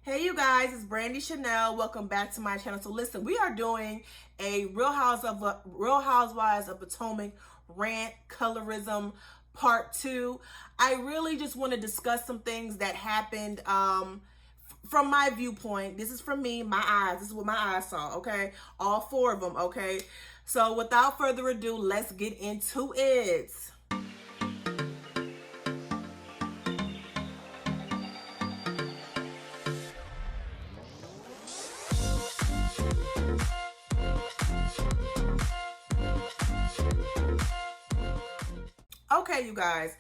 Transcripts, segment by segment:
Hey you guys, it's Brandy Chanel. Welcome back to my channel. So listen, we are doing a Real Housewives of Potomac Rant Colorism Part 2. I really just want to discuss some things that happened from my viewpoint. This is from me, my eyes. This is what my eyes saw, okay? All four of them, okay? So without further ado, let's get into it. Okay, you guys.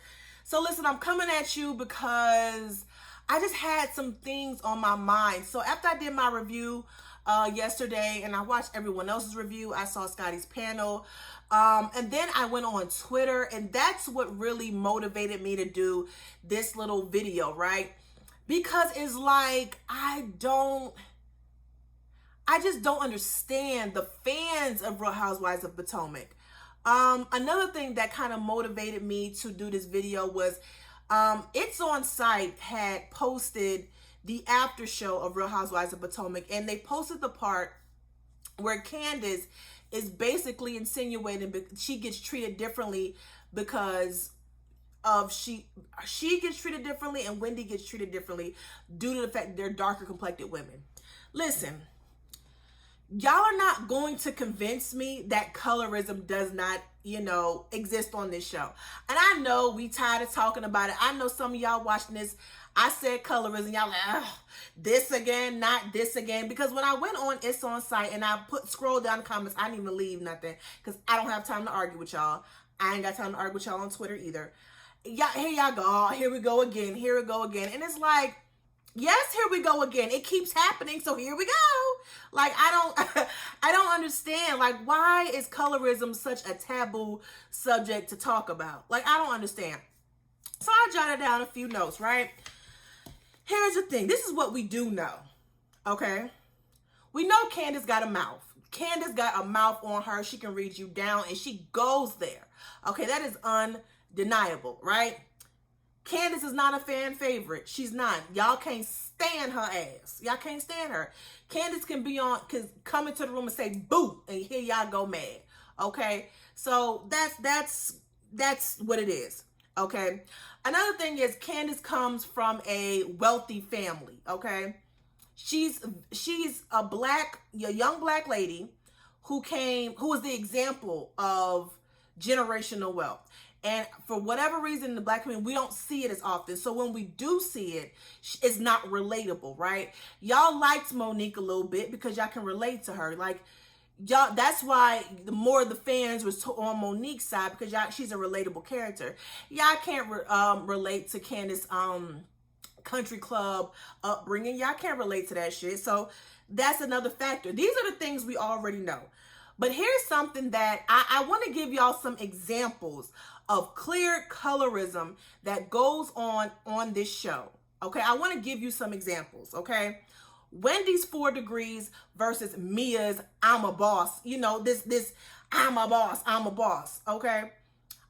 So listen, I'm coming at you because I just had some things on my mind. So after I did my review yesterday and I watched everyone else's review, I saw Scotty's panel. And then I went on Twitter, and that's what really motivated me to do this little video, right? Because it's like, I just don't understand the fans of Real Housewives of Potomac. Another thing that kind of motivated me to do this video was It's On Site had posted the after show of Real Housewives of Potomac, and they posted the part where Candace is basically insinuating she gets treated differently because of she gets treated differently and Wendy gets treated differently due to the fact they're darker complected women. Listen, y'all are not going to convince me that colorism does not, exist on this show. And I know we tired of talking about it. I know some of y'all watching this, I said colorism, y'all like, this again, not this again. Because when I went on It's On Site and I scroll down the comments, I didn't even leave nothing because I don't have time to argue with y'all. I ain't got time to argue with y'all on Twitter either. Y'all, here y'all go. Oh, here we go again. Here we go again. And it's like, yes, here we go again. It keeps happening, so here we go. Like, I don't understand. Like, why is colorism such a taboo subject to talk about? Like, I don't understand. So I jotted down a few notes, right? Here's the thing. This is what we do know, okay? We know Candace got a mouth. Candace got a mouth on her. She can read you down, and she goes there. Okay, that is undeniable, right? Candace is not a fan favorite. She's not. Y'all can't stand her ass. Y'all can't stand her. Candace can be on, come into the room and say boo, and here y'all go mad. Okay, so that's what it is. Okay. Another thing is Candace comes from a wealthy family. Okay, she's a young black lady who was the example of generational wealth. And for whatever reason in the black community, we don't see it as often. So when we do see it, it's not relatable, right? Y'all liked Monique a little bit because y'all can relate to her. Like, y'all, that's why the more of the fans was on Monique's side, because she's a relatable character. Y'all can't relate to Candace country club upbringing. Y'all can't relate to that shit. So that's another factor. These are the things we already know. But here's something that I want to give y'all some examples of clear colorism that goes on this show. Okay, I want to give you some examples, okay? Wendy's 4 Degrees versus Mia's I'm a Boss. This I'm a boss, okay?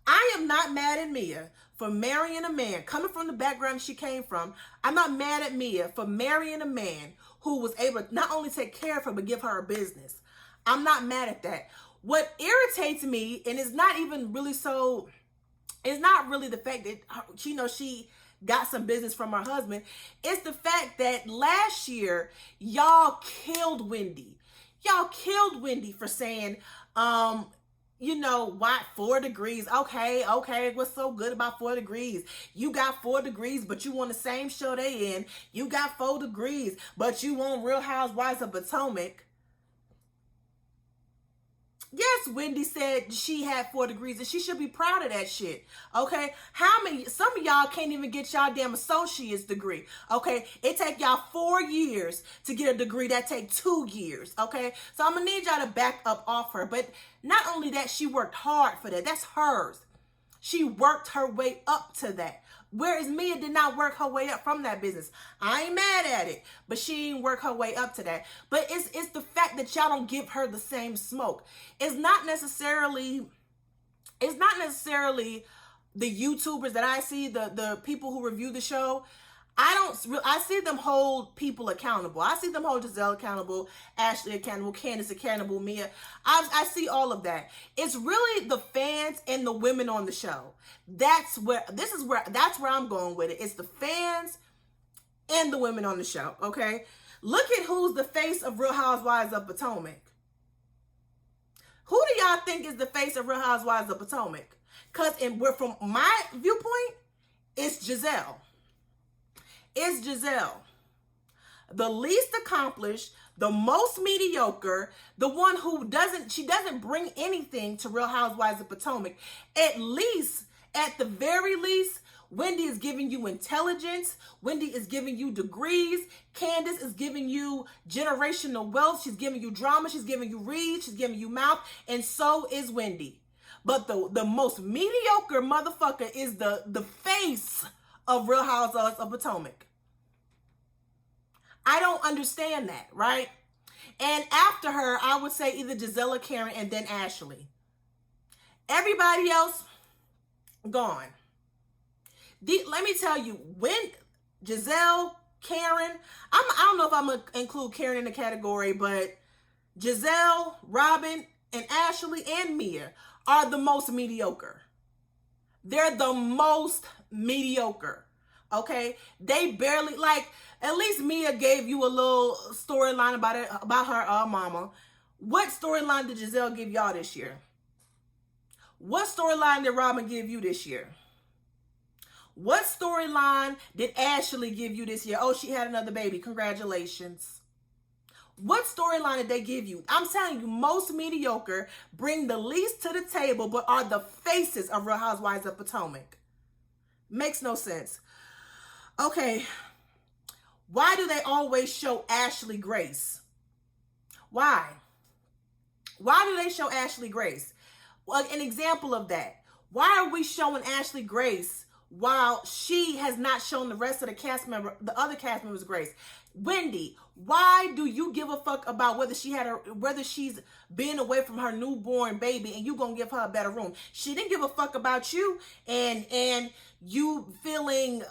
I am not mad at Mia for marrying a man. Coming from the background she came from, I'm not mad at Mia for marrying a man who was able to not only take care of her, but give her a business. I'm not mad at that. What irritates me, and it's not even really so, it's not really the fact that she got some business from her husband. It's the fact that last year, y'all killed Wendy. Y'all killed Wendy for saying, why 4 degrees? Okay, what's so good about 4 degrees? You got 4 degrees, but you want the same show they in. You got 4 degrees, but you want Real Housewives of Potomac. Yes, Wendy said she had 4 degrees, and she should be proud of that shit. Okay, some of y'all can't even get y'all damn associate's degree. Okay, it take y'all 4 years to get a degree that take 2 years. Okay, so I'm gonna need y'all to back up off her. But not only that, she worked hard for that. That's hers. She worked her way up to that. Whereas Mia did not work her way up from that business. I ain't mad at it, but she didn't work her way up to that. But it's the fact that y'all don't give her the same smoke. It's not necessarily the YouTubers that I see, the people who review the show. I see them hold people accountable. I see them hold Giselle accountable, Ashley accountable, Candace accountable, Mia. I see all of that. It's really the fans and the women on the show. That's where I'm going with it. It's the fans and the women on the show, okay? Look at who's the face of Real Housewives of Potomac. Who do y'all think is the face of Real Housewives of Potomac? Because from my viewpoint, it's Giselle. It's Giselle. The least accomplished, the most mediocre, the one who doesn't bring anything to Real Housewives of Potomac. At the very least, Wendy is giving you intelligence. Wendy is giving you degrees. Candace is giving you generational wealth. She's giving you drama. She's giving you read. She's giving you mouth. And so is Wendy. But the most mediocre motherfucker is the face of Real Housewives of Potomac. I don't understand that, right? And after her, I would say either Giselle or Karen and then Ashley. Everybody else, gone. Let me tell you, when Giselle, Karen, I don't know if I'm going to include Karen in the category, but Giselle, Robin, and Ashley and Mia are the most mediocre. They're the most mediocre, okay? They barely, at least Mia gave you a little storyline about her mama. What storyline did Giselle give y'all this year? What storyline did Robin give you this year? What storyline did Ashley give you this year? Oh, she had another baby. Congratulations. What storyline did they give you? I'm telling you, most mediocre bring the least to the table, but are the faces of Real Housewives of Potomac. Makes no sense. Okay. Why do they always show Ashley Grace? Why? Why do they show Ashley Grace? Well, an example of that. Why are we showing Ashley Grace while she has not shown the rest of the other cast members grace? Wendy, why do you give a fuck about whether she's been away from her newborn baby and you gonna give her a better room? She didn't give a fuck about you and you feeling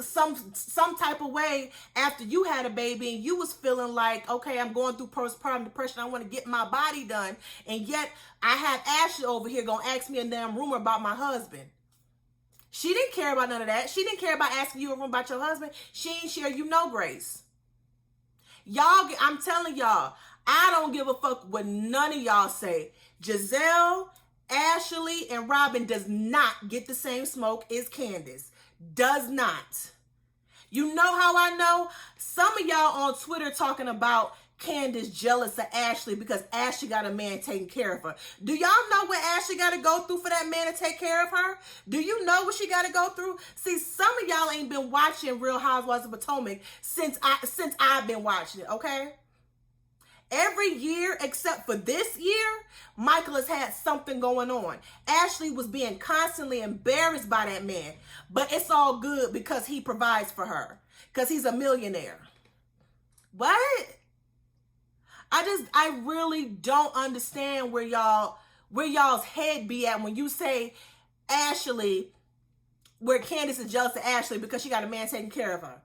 some type of way after you had a baby and you was feeling like, okay, I'm going through postpartum depression. I want to get my body done. And yet I have Ashley over here gonna ask me a damn rumor about my husband. She didn't care about none of that. She didn't care about asking you a room about your husband. She ain't share you no grace. Y'all, I'm telling y'all, I don't give a fuck what none of y'all say. Giselle, Ashley, and Robin does not get the same smoke as Candace. Does not. You know how I know? Some of y'all on Twitter talking about Candace jealous of Ashley because Ashley got a man taking care of her. Do y'all know what Ashley got to go through for that man to take care of her? Do you know what she got to go through? See, some of y'all ain't been watching Real Housewives of Potomac since I've been watching it, okay? Every year except for this year, Michael has had something going on. Ashley was being constantly embarrassed by that man, but it's all good because he provides for her because he's a millionaire. What? I really don't understand where y'all's head be at when you say Ashley, where Candace is jealous of Ashley because she got a man taking care of her.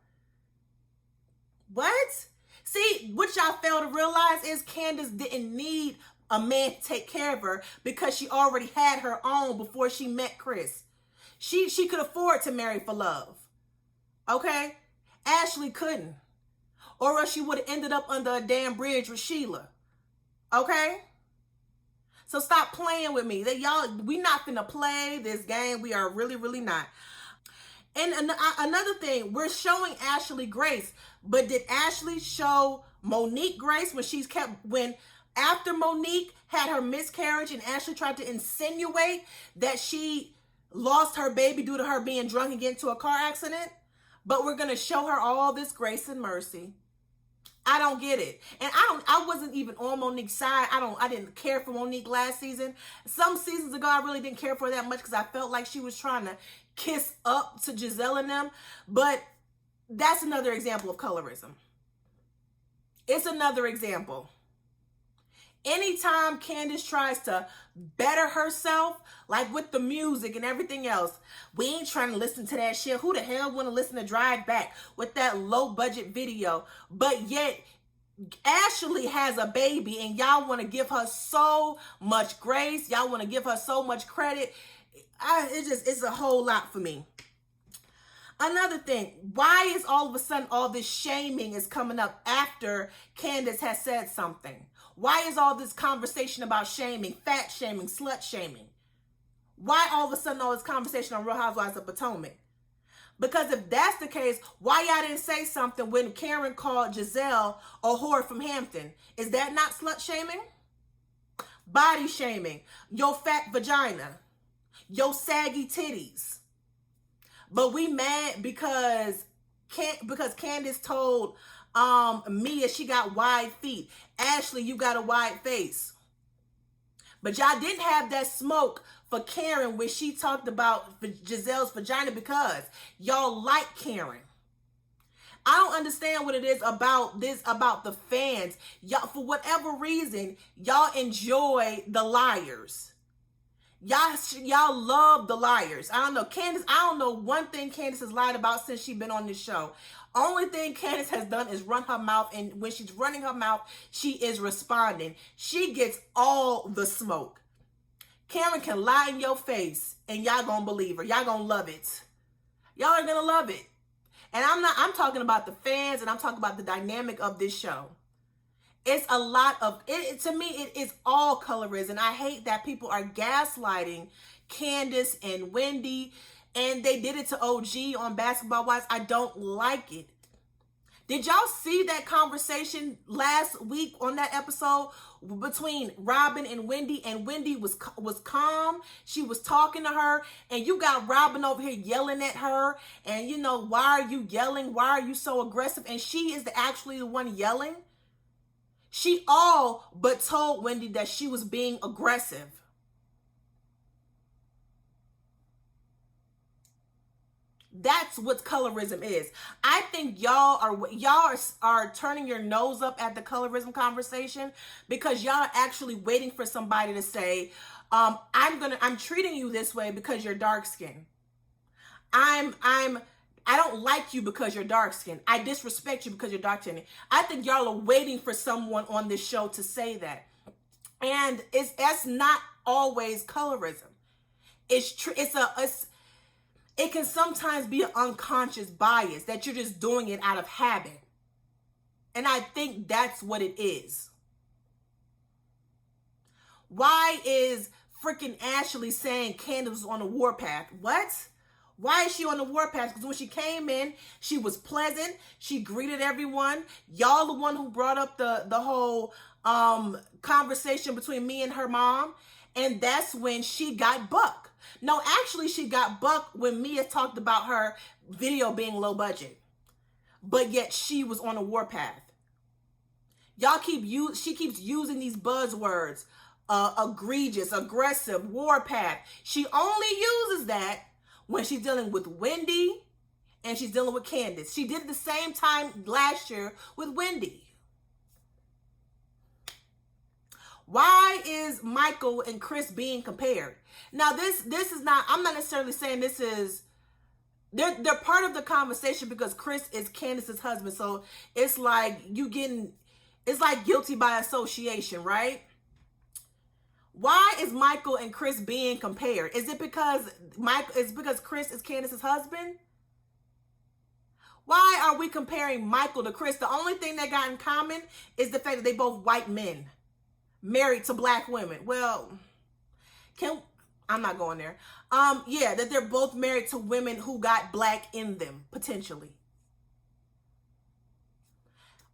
What? See, what y'all fail to realize is Candace didn't need a man to take care of her because she already had her own before she met Chris. She could afford to marry for love. Okay? Ashley couldn't. Or else she would have ended up under a damn bridge with Sheila. Okay? So stop playing with me. We not finna play this game. We are really, really not. And another thing, we're showing Ashley grace. But did Ashley show Monique grace when after Monique had her miscarriage and Ashley tried to insinuate that she lost her baby due to her being drunk and getting into a car accident? But we're going to show her all this grace and mercy. I don't get it. And I wasn't even on Monique's side. I didn't care for Monique last season. Some seasons ago, I really didn't care for her that much because I felt like she was trying to kiss up to Giselle and them. But that's another example of colorism. It's another example. Anytime Candace tries to better herself, like with the music and everything else, we ain't trying to listen to that shit. Who the hell want to listen to Drive Back with that low budget video? But yet Ashley has a baby and y'all want to give her so much grace. Y'all want to give her so much credit. It's a whole lot for me. Another thing, why is all of a sudden all this shaming is coming up after Candace has said something? Why is all this conversation about shaming, fat shaming, slut shaming? Why all of a sudden all this conversation on Real Housewives of Potomac? Because if that's the case, why y'all didn't say something when Karen called Giselle a whore from Hampton? Is that not slut shaming? Body shaming, your fat vagina, your saggy titties. But we mad because Candace told Mia she got wide feet. Ashley, you got a wide face. But y'all didn't have that smoke for Karen when she talked about Giselle's vagina because y'all like Karen. I don't understand what it is about about the fans. Y'all, for whatever reason, y'all enjoy the liars. Y'all love the liars. I don't know. Candace, I don't know one thing Candace has lied about since she's been on this show. Only thing Candace has done is run her mouth, and when she's running her mouth, she is responding. She gets all the smoke. Karen can lie in your face, and y'all gonna believe her. Y'all gonna love it. Y'all are gonna love it. And I'm talking about the fans, and I'm talking about the dynamic of this show. It's a lot of it. To me, it is all colorism. I hate that people are gaslighting Candace and Wendy, and they did it to OG on Basketball Wives. I don't like it. Did y'all see that conversation last week on that episode between Robin and Wendy? And Wendy was calm. She was talking to her, and you got Robin over here yelling at her. And you know, why are you yelling? Why are you so aggressive? And she is actually the one yelling. She all but told Wendy that she was being aggressive. That's what colorism is. I think y'all are turning your nose up at the colorism conversation because y'all are actually waiting for somebody to say, I'm treating you this way because you're dark skinned. I don't like you because you're dark skinned. I disrespect you because you're dark skinned. I think y'all are waiting for someone on this show to say that. And that's not always colorism. It can sometimes be an unconscious bias that you're just doing it out of habit. And I think that's what it is. Why is freaking Ashley saying Candace was on the warpath? What? Why is she on the warpath? Because when she came in, she was pleasant. She greeted everyone. Y'all the one who brought up the whole conversation between me and her mom. And that's when she got buck. No, actually, she got buck when Mia talked about her video being low budget. But yet she was on a warpath. She keeps using these buzzwords. Egregious, aggressive, warpath. She only uses that when she's dealing with Wendy and she's dealing with Candace. She did it the same time last year with Wendy. Why is Michael and Chris being compared? Now, this is not, I'm not necessarily saying this is, they're part of the conversation because Chris is Candace's husband. So it's like it's like guilty by association, right? Why is Michael and Chris being compared? Is it because Chris is Candace's husband? Why are we comparing Michael to Chris? The only thing they got in common is the fact that they both white men married to black women. Well, I'm not going there. Yeah, that they're both married to women who got black in them, potentially.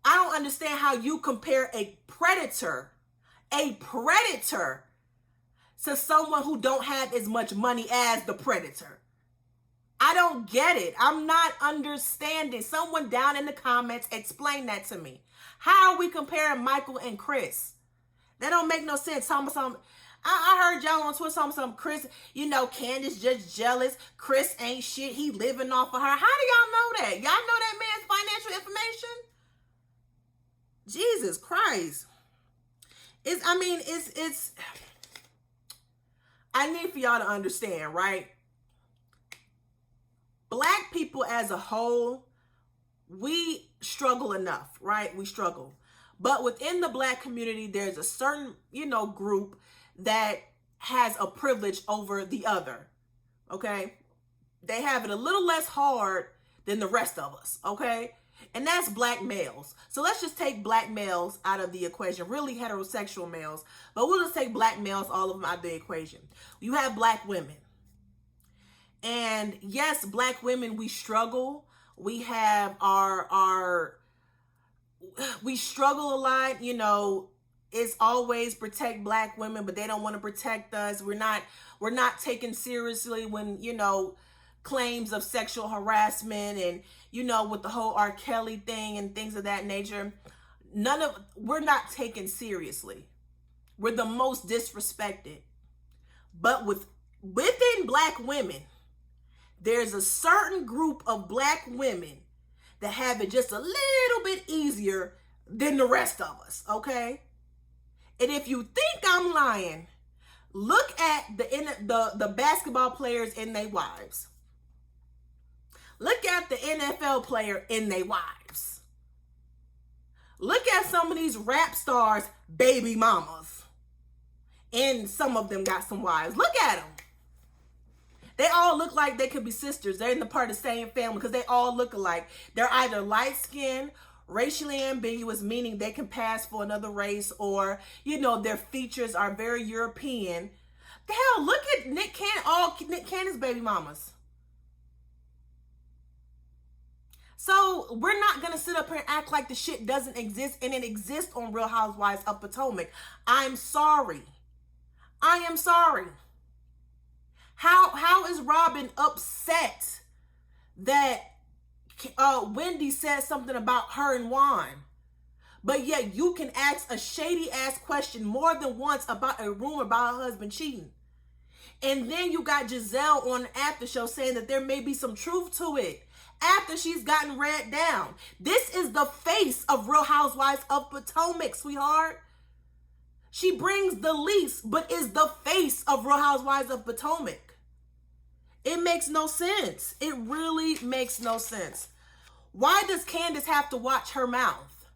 I don't understand how you compare a predator to someone who don't have as much money as the predator. I don't get it. I'm not understanding. Someone down in the comments, explain that to me. How are we comparing Michael and Chris? That don't make no sense. I heard y'all on Twitter some Chris, Candace just jealous. Chris ain't shit. He living off of her. How do y'all know that? Y'all know that man's financial information? Jesus Christ. It's I need for y'all to understand, right? Black people as a whole, we struggle enough, right? We struggle. But within the Black community, there's a certain, group that has a privilege over the other, okay? They have it a little less hard than the rest of us, okay? And that's Black males. So let's just take Black males out of the equation, really heterosexual males, but we'll just take Black males, all of them, out of the equation. You have Black women. And yes, Black women, we struggle. We have we struggle a lot, it's always protect Black women, but they don't want to protect us. We're not taken seriously when, claims of sexual harassment and, with the whole R. Kelly thing and things of that nature. We're not taken seriously. We're the most disrespected. But within Black women, there's a certain group of Black women that have it just a little bit easier than the rest of us, okay? And if you think I'm lying, look at the basketball players and their wives. Look at the NFL player and their wives. Look at some of these rap stars' baby mamas. And some of them got some wives. Look at them. They all look like they could be sisters. They're in the part of the same family because they all look alike. They're either light-skinned, racially ambiguous, meaning they can pass for another race, or, their features are very European. The hell, look at Nick Cannon's baby mamas. So we're not going to sit up here and act like the shit doesn't exist, and it exists on Real Housewives of Potomac. I'm sorry. I am sorry. How is Robin upset that Wendy said something about her and Juan? But yet you can ask a shady ass question more than once about a rumor about her husband cheating. And then you got Giselle on the after show saying that there may be some truth to it after she's gotten read down. This is the face of Real Housewives of Potomac, sweetheart. She brings the least, but is the face of Real Housewives of Potomac. It makes no sense. It really makes no sense. Why does Candace have to watch her mouth?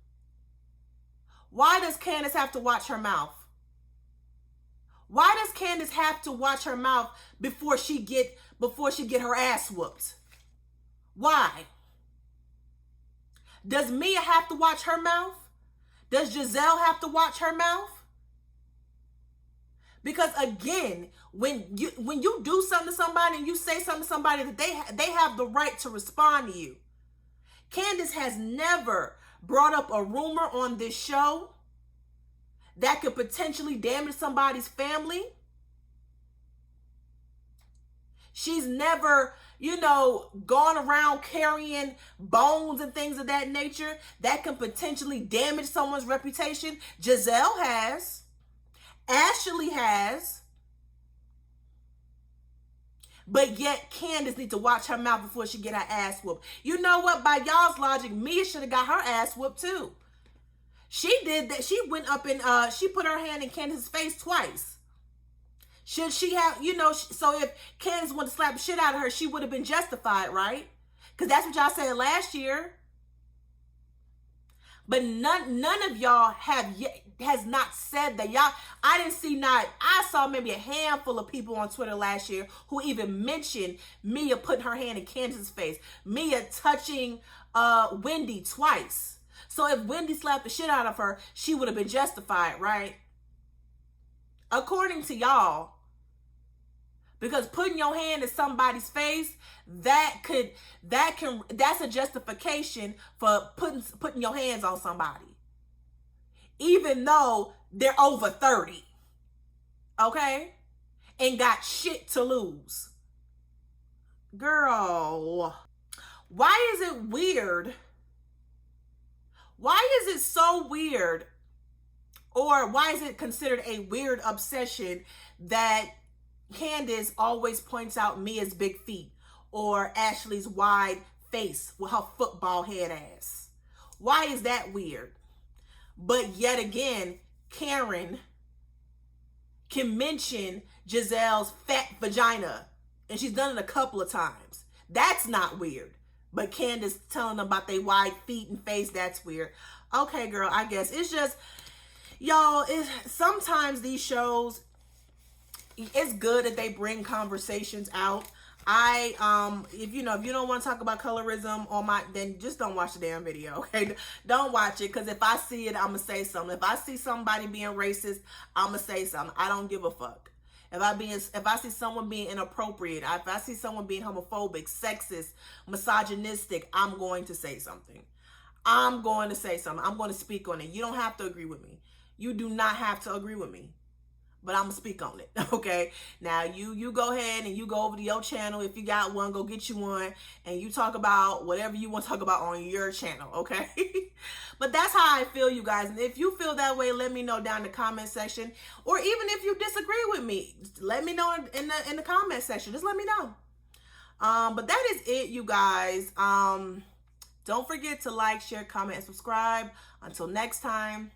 Why does Candace have to watch her mouth? Why does Candace have to watch her mouth before she get her ass whooped? Why? Does Mia have to watch her mouth? Does Giselle have to watch her mouth? Because again, when you do something to somebody and you say something to somebody, that they have the right to respond to you. Candace has never brought up a rumor on this show that could potentially damage somebody's family. She's never, gone around carrying bones and things of that nature that can potentially damage someone's reputation. Giselle has. Ashley has. But yet Candace needs to watch her mouth before she get her ass whooped. You know what? By y'all's logic, Mia should have got her ass whooped too. She did that. She went up and she put her hand in Candace's face twice. Should she have, so if Candace wanted to slap the shit out of her, she would have been justified, right? Because that's what y'all said last year. But none of y'all has not said that. I saw maybe a handful of people on Twitter last year who even mentioned Mia putting her hand in Candace's face. Mia touching Wendy twice. So if Wendy slapped the shit out of her, she would have been justified, right? According to y'all. Because putting your hand in somebody's face, that's a justification for putting your hands on somebody. Even though they're over 30. Okay? And got shit to lose. Girl, why is it weird? Why is it so weird? Or why is it considered a weird obsession that Candace always points out Mia's big feet or Ashley's wide face with her football head ass? Why is that weird? But yet again, Karen can mention Giselle's fat vagina, and she's done it a couple of times. That's not weird. But Candace telling them about their wide feet and face, that's weird. Okay, girl, I guess. It's just, y'all, sometimes these shows, it's good that they bring conversations out. If you don't want to talk about colorism then just don't watch the damn video, okay? Don't watch it, because if I see it, I'm gonna say something. If I see somebody being racist, I'm gonna say something. I don't give a fuck. If I see someone being inappropriate, if I see someone being homophobic, sexist, misogynistic, I'm going to say something. I'm going to say something. I'm going to speak on it. You don't have to agree with me. You do not have to agree with me. But I'm going to speak on it, okay? Now, you go ahead and you go over to your channel. If you got one, go get you one. And you talk about whatever you want to talk about on your channel, okay? But that's how I feel, you guys. And if you feel that way, let me know down in the comment section. Or even if you disagree with me, let me know in the comment section. Just let me know. But that is it, you guys. Don't forget to like, share, comment, and subscribe. Until next time.